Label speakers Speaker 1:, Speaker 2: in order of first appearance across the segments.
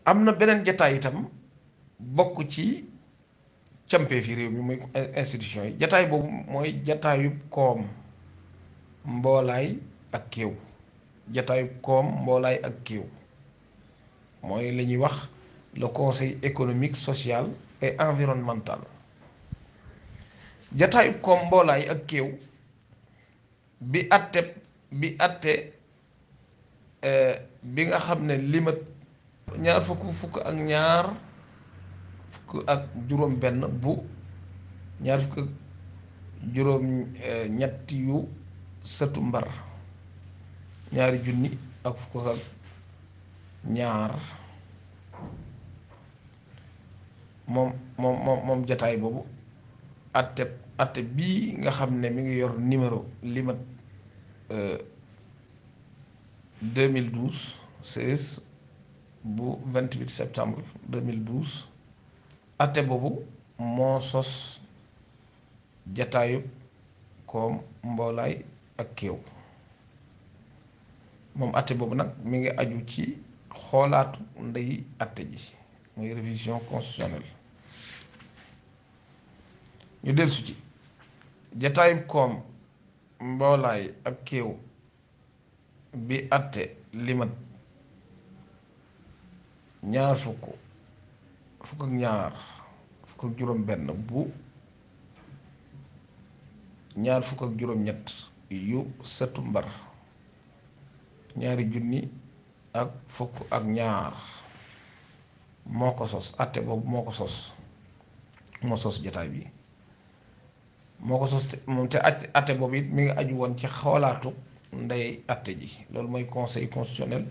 Speaker 1: am na beneen jataay itam bokk ci campee fi réew mi muy institution yi jataay boobu mooy jataayub koom mboolaay ak kéew jataayub koom mboolaay ak kéew mooy la ñuy wax le conseil économique social et environnemental jataayub koom mboolaay ak kéew bi atte bi nga xam ne limat ñaar fukk ak ñaar fukk ak juróom benn bu ñaar fukk ak juróom ñetti yu sëtu mbar ñaari junni ak fukk ak ñaar moom jataay boobu atte bii nga xam ne mi ngi yor numéro limat 2012 16 bu 28 septembre 2012 atte boobu moo sos jataayub koom mboolaay ak kéew moom atte boobu nag mi ngi aju ci xoolaatu ndey atte ji muy révision constitutionnelle ñu dellusi ci jataayub koom mboolaay ak kéew bi atte limat ñaar fukk ak ñaar fukk ak juróom benn bu ñaar fukk ak juróom ñett yu sëtu mbar ñaari junni ak fukk ak ñaar moo ko sos atte boobu moo sos jataay bi moo ko sos moom te atte boobu it mi ngi aju woon ci xoolaatu ndey atte ji loolu mooy conseil constitutionnel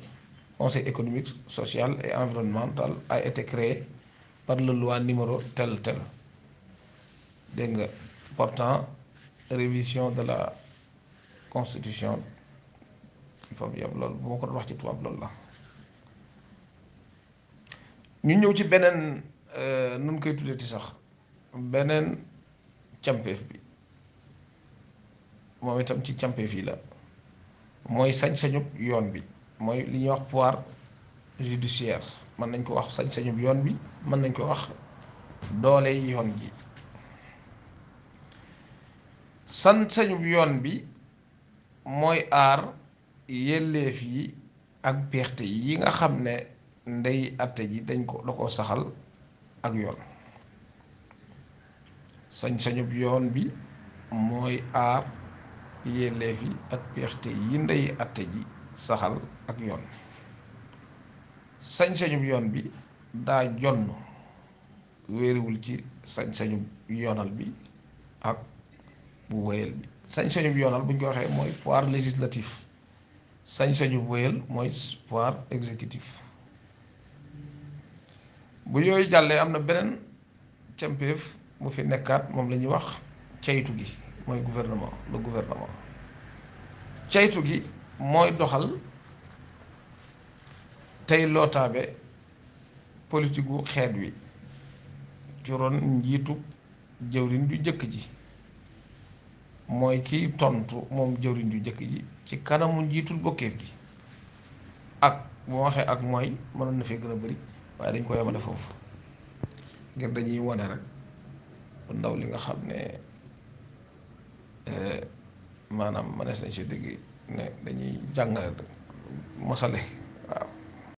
Speaker 1: conseil économique social et environnemental a été créé par la loi numéro tel dégg nga portant révision de la constitution foofu yëpp loolu bu ma ko doon wax ci tubaab loolu la ñu ñëw ci beneen nun koy tuddee sax beneen campeef bi moom itam ci campeef yi la mooy sañ-sañub yoon bi mooy li ñuy wax pouvoir judiciaire mën nañ ko wax sañ-sañub yoon bi mën nañ ko wax doole yoon ji sañ-sañub yoon bi mooy aar yelleef yi ak peexte yi nga xam ne ndey atte ji da ko saxal ak yoon sañ-sañub yoon bi mooy aar yelleef yi ak peexte yi ndey atte ji saxal ak yoon sañ-sañub yoon bi daa jonn wéeruwul ci sañ-sañub yoonal bi ak bu wéyal bi sañ-sañub yoonal bu ñu ko waxee mooy pouvoir législatif sañ-sañub wéyal mooy pouvoir exécutif bu yooyu jàllee am na beneen campeef bu fi nekkaat moom la ñuy wax caytu gi mooy gouvernement le gouvernement caytu gi mooy doxal tey lootaabe politique gu xeet wi ci ron njiitu jëwriñ ju jëkk ji mooy kiy tontu moom jëwriñ ju jëkk ji ci kanamu njiitul bokkeef gi ak bu ma waxee ak mooy mënoon na fee gën a bari waaye dañ ko yemale foofu ngir dañuy wane rek bu ndaw li nga xam ne maanaam mënees nañ si dégg ne dañuy jàngale rek mosale